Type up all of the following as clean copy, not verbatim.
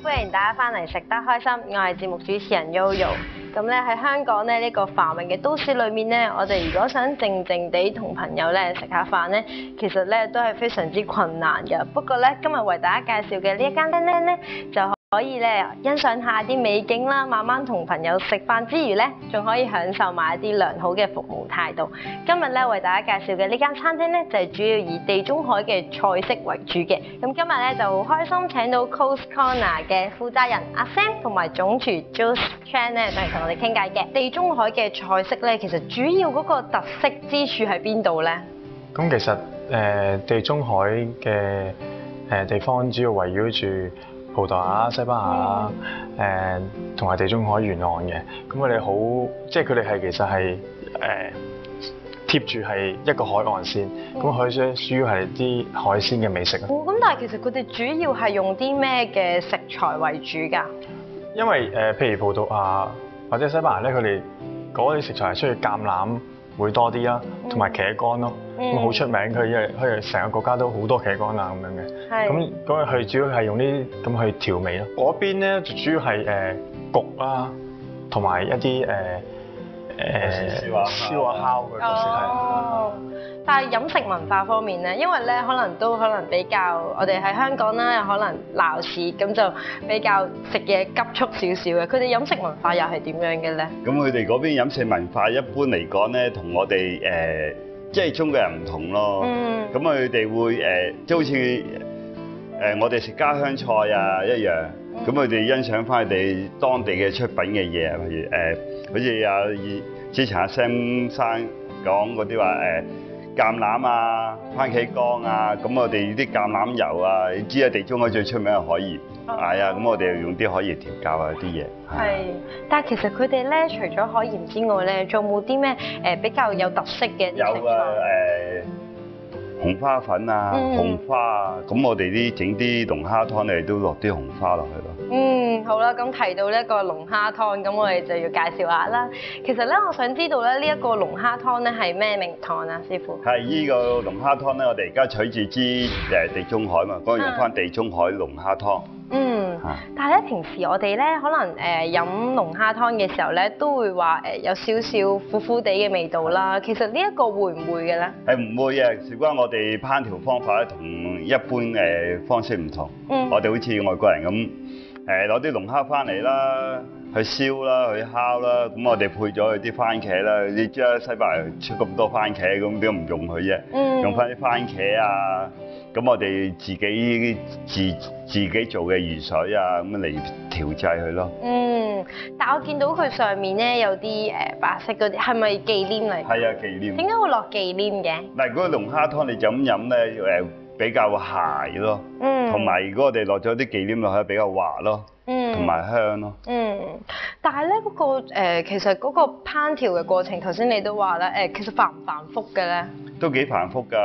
歡迎大家翻嚟食得開心，我係節目主持人 Yoyo。咁咧喺香港咧呢個繁榮嘅都市裏面咧，我哋如果想靜靜地同朋友咧食下飯咧，其實咧都係非常之困難㗎。不過咧今日為大家介紹嘅呢一間廳咧就可以咧欣賞下啲美景啦，慢慢同朋友食飯之餘咧，仲可以享受埋一啲良好嘅服務態度。今日咧為大家介紹嘅呢間餐廳咧，就係主要以地中海嘅菜式為主嘅。咁今日咧就好開心請到 Coast Corner 嘅負責人阿 Sam 同埋總廚 Jules Chan 咧，上嚟同我哋傾偈嘅。地中海嘅菜式咧，其實主要嗰個特色之處喺邊度咧？咁其實地中海嘅地方主要圍繞住葡萄牙、西班牙啦，同埋地中海沿岸嘅，咁佢哋好，即係佢哋係其實係貼住係一個海岸線，咁佢主要係啲海鮮嘅美食啊。咁但係其實佢哋主要係用啲咩嘅食材為主㗎？因為譬如葡萄牙或者西班牙咧，佢哋嗰啲食材係需要橄欖會多啲啦，同埋茄乾咯，咁好出名。因為成個國家都好多茄乾啊咁樣嘅，咁佢主要係用呢咁去調味咯。嗰邊咧就主要係焗啦，同埋一啲燒下烤嘅角色係。但係飲食文化方面咧，因為咧可能比較我哋喺香港啦，又可能鬧市咁就比較食嘢急促少少嘅。佢哋飲食文化又係點樣嘅咧？咁佢哋嗰邊飲食文化一般嚟講咧，同我哋即係中國人唔同咯。咁佢哋會即係好似我哋食家鄉菜啊一樣。咁佢哋欣賞翻佢哋當地嘅出品嘅嘢，譬如好似之前阿 Sam 生講嗰啲話橄欖啊、番茄乾啊，咁我哋啲橄欖油啊，你知啊，地中海最出名係海鹽，係啊，咁我哋用啲海鹽調教啊啲嘢。係，但係其實佢哋咧，除咗海鹽之外咧，仲有冇啲咩比較有特色嘅？有啊，紅花粉啊、紅花啊，咁我哋啲整啲龍蝦湯，你哋都落啲紅花落去咯。好啦，咁提到呢一個龍蝦湯，咁我哋就要介紹下啦。其實咧，我想知道咧，呢一個龍蝦湯咧係咩名堂啊，師傅？係呢個龍蝦湯咧，我哋而家取自支地中海嘛，咁用翻地中海龍蝦湯。但係咧，平時我哋咧可能飲龍蝦湯嘅時候咧，都會話有少少苦苦地嘅味道啦。其實呢一個會唔會嘅咧？係唔會嘅，事關我哋烹調方法咧，同一般方式唔同。我哋好似外國人咁。攞啲龍蝦翻嚟啦，去燒啦，去烤啦，咁我哋配咗佢啲番茄啦。你知啦，西班牙出咁多番茄，咁點解唔用佢啫？用翻啲番茄啊，咁我哋自己做嘅魚水啊，咁嚟調製佢咯。但我見到佢上面咧有啲白色嗰啲，係咪忌廉嚟？係啊，忌廉。點解會落忌廉嘅？嗱，如果龍蝦湯你就咁飲咧，比較鞋咯，同埋如果我哋落咗啲忌廉落去，比較滑咯，同埋香咯。但係咧嗰個其實嗰個烹調嘅過程，頭先你都話咧其實繁唔繁複嘅咧？都幾繁複㗎，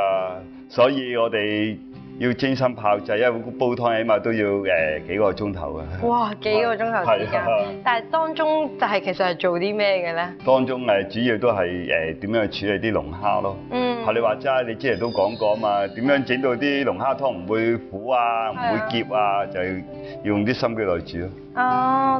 所以我哋要精心炮製，因為煲湯起碼都要幾個鐘頭嘅。哇，幾個鐘頭時間！但係當中就係其實係做啲咩嘅咧？當中主要都係點樣去處理啲龍蝦咯。學你話齋，你之前都講過啊嘛，點樣整到啲龍蝦湯唔會苦啊，唔會澀啊，就要用啲心機來煮咯。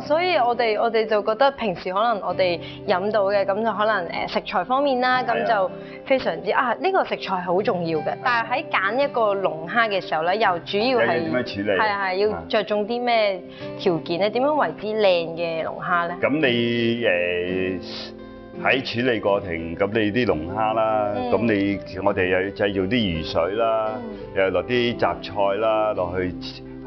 所以我哋就覺得平時可能我哋飲到嘅咁就可能食材方面啦，咁就非常之呢個食材係好重要嘅。但係喺揀一個龍蝦嘅時候咧，又主要係點樣處理？係要着重啲咩條件咧？點樣為之靚嘅龍蝦咧？咁你喺處理過程，咁你啲龍蝦啦，咁我哋又要製造啲魚水啦，又落啲雜菜啦落去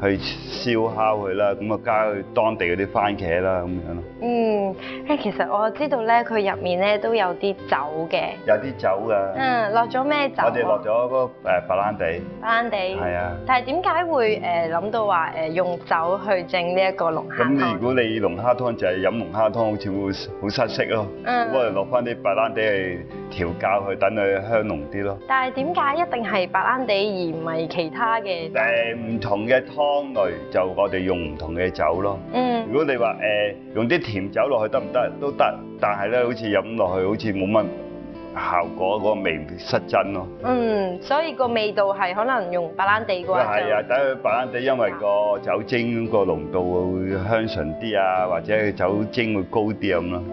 燒烤佢啦，咁啊加佢當地嗰啲番茄啦，咁樣咯。其實我知道咧，佢入面咧都有啲酒嘅。有啲酒㗎。落咗咩酒？我哋落咗嗰白蘭地。白蘭地。係啊。但係點解會諗到話用酒去整呢一個龍蝦湯？咁如果你龍蝦湯就係飲龍蝦湯，好似會好失色咯。咁我哋落翻啲白蘭地去調教佢，等佢香濃啲咯。但係點解一定係白蘭地而唔係其他嘅？唔同嘅湯類就我哋用唔同嘅酒咯。如果你話用啲甜酒落去得唔得？都得，但係咧好似飲落去好似冇效果，嗰個味失真咯。所以個味道係可能用白蘭地嘅話係啊，等佢白蘭地，因為個酒精個濃度會香醇啲啊，或者酒精會高啲咁咯。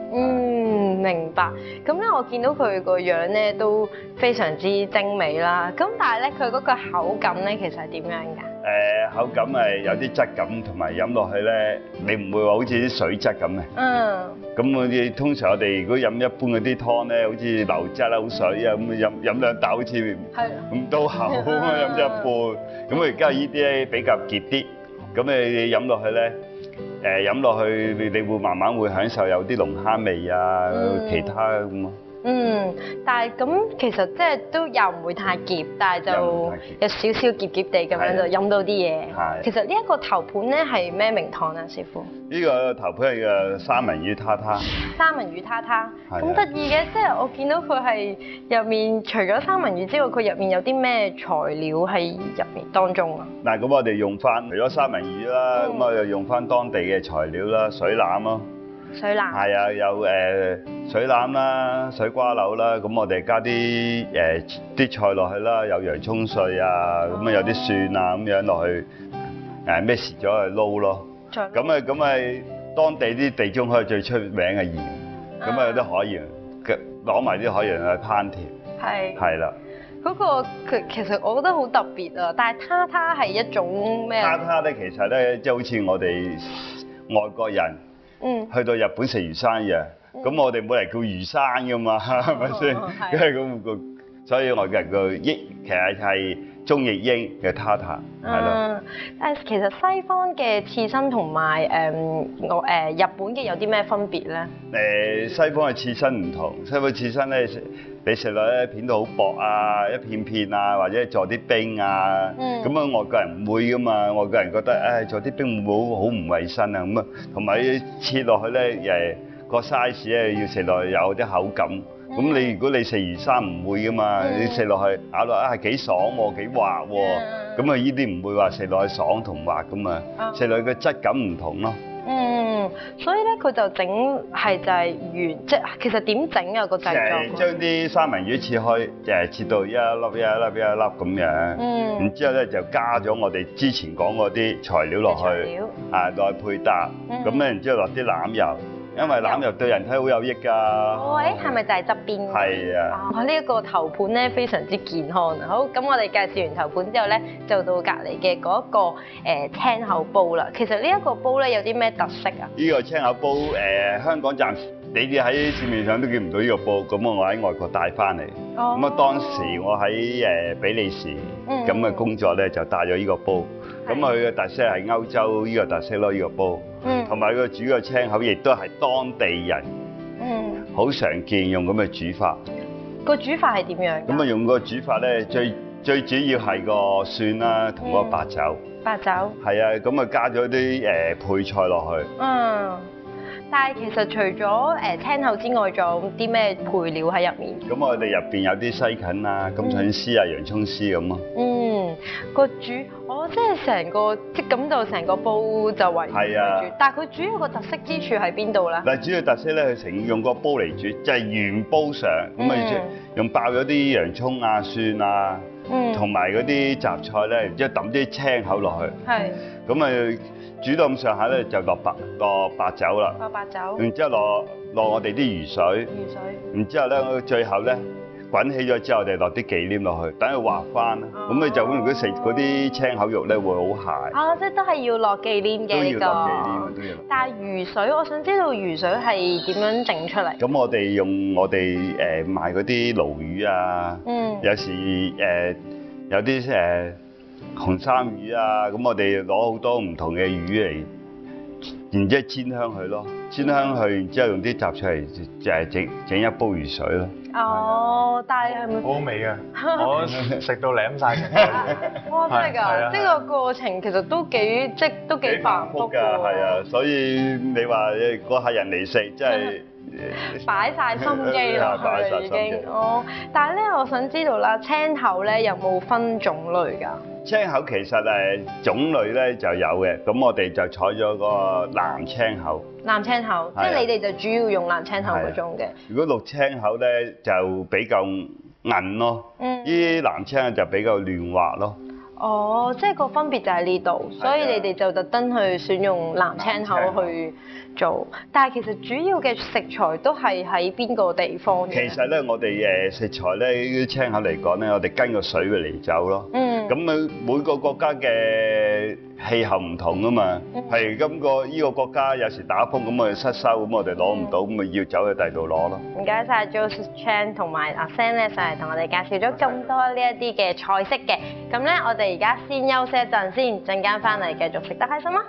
明白。咁咧，我見到佢個樣咧都非常之精美啦。咁但係咧，佢嗰個口感咧，其實係點樣㗎？口感係有啲質感，同埋飲落去咧，你唔會話好似啲水質咁嘅。咁我哋通常我哋如果飲一般嗰啲湯咧，好似流質啊、好水啊咁飲兩啖好似咁多口咁啊，飲咗一半。咁我而家呢啲咧比較結啲，咁你飲落去咧，飲落去你會慢慢會享受有啲龍蝦味啊，其他咁咯。但係咁其實即係都又唔會太澀，但係就有少少澀澀地咁樣就飲到啲嘢。其實呢一個頭盤咧係咩名堂啊，師傅？呢個頭盤係個三文魚塔塔。三文魚塔塔，咁得意嘅，即係我見到佢係入面除咗三文魚之外，佢入面有啲咩材料喺入面當中啊？嗱，咁我哋用翻除咗三文魚啦，咁我又用翻當地嘅材料啦，水腩咯。水腩係啊，有水腩啦、水瓜柳啦，咁我哋加啲菜落去啦，有洋葱碎啊，咁啊有啲蒜啊咁樣落去mix咗去撈咯。咁啊當地啲地中海最出名嘅鹽，咁啊有啲海鹽，攞埋啲海洋去烹調。係啦。嗰個其實我覺得好特別啊，但係塔塔係一種咩？塔塔咧其實咧即係好似我哋外國人。去到日本食魚生一樣，咁我哋冇嚟叫魚生噶嘛，係咪先？因為咁所以外國人個譯其實係中譯英嘅塔塔，係咯。但係其實西方嘅刺身同埋日本嘅有啲咩分別咧？西方嘅刺身唔同，西方刺身咧你食落咧片到好薄啊，一片片啊，或者做啲冰啊，咁啊外國人唔會噶嘛，外國人覺得做啲冰會好唔衞生啊咁啊，同埋切落去咧個 size 咧要食落去有啲口感，咁你如果你食魚生唔會噶嘛，你食落去咬落幾爽喎，幾滑喎，咁啊呢啲唔會話食落去爽同滑噶嘛，食落去嘅質感唔同咯。所以咧佢就整係就係圓，即係其實點整啊個製作？將啲三文魚切開，切到一粒咁樣，然之後咧就加咗我哋之前講嗰啲材料落去，落去配搭，咁咧然之後落啲欖油。因為欖油對人體好有益㗎。係咪就係側邊？係啊。呢一個頭盤咧非常之健康啊！好，咁我哋介紹完頭盤之後咧，就到隔離嘅嗰一個青口煲啦。其實呢一個煲咧有啲咩特色啊？呢個青口煲香港暫時你哋喺市面上都見唔到呢個煲，咁我喺外國帶翻嚟。咁啊當時我喺比利時咁嘅工作咧，就帶咗呢個煲。咁佢嘅特色係歐洲呢個特色咯，呢個煲。同埋佢煮嘅青口亦都係當地人好常見用咁嘅煮法。個煮法係點樣？咁啊用個煮法咧，最主要係個蒜啦，同個白酒。白酒。係啊，咁啊加咗啲配菜落去。但係其實除咗青口之外，仲有啲咩配料喺入面？咁我哋入邊有啲西芹啊、金筍絲啊、洋葱絲咁咯。個煮即係成個咁就成個煲就圍住佢煮。但係佢主要個特色之處喺邊度咧？嗱，主要特色咧，佢用個煲嚟煮，就係原煲上咁啊，用爆咗啲洋葱啊、蒜啊，同埋嗰啲雜菜咧，然之後揼啲青口落去。係。咁啊〜煮到咁上下咧，就落白酒啦。落白酒。然之後落我哋啲魚水。魚水。然之後咧，最後咧滾起咗之後，我哋落啲忌廉落去，等佢滑翻。咁你就咁如果食嗰啲青口肉咧，會好鹹。即係都係要落忌廉嘅呢個。都要落忌廉，都要。但係魚水，我想知道魚水係點樣整出嚟？咁我哋用我哋賣嗰啲鱸魚啊。有時有啲紅衫魚啊，咁我哋攞好多唔同嘅魚嚟，然之後煎香佢咯，煎香佢，然之後用啲雜菜嚟就係整一煲魚水咯。但係咪好好味㗎？我食到舐晒嘅。哇！真係㗎，呢個過程其實都幾繁複㗎。係啊，所以你話個客人嚟食，真係擺晒心機落去已經。哦，但係咧，我想知道啦，青口咧有冇分種類㗎？青口其實種類咧就有嘅，咁我哋就採咗個藍青口。藍青口，即係你哋就主要用藍青口嗰種嘅。如果綠青口咧就比較韌咯，呢啲藍青口就比較嫩滑咯。哦，即係個分別就喺呢度，所以你哋就特登去選用藍青口去做。但係其實主要嘅食材都係喺邊個地方嘅？其實咧，我哋食材咧，呢啲青口嚟講咧，我哋跟個水嘅嚟走咯。咁每個國家嘅氣候唔同啊嘛，係呢個國家有時打風咁我哋失收，咁我哋攞唔到，咁咪要走去第度攞咯。唔該晒 Joseph Chan 同埋阿 Sam 咧上嚟同我哋介紹咗咁多呢一啲嘅菜式嘅，咁咧我哋而家先休息一陣先，陣間翻嚟繼續食得開心啦。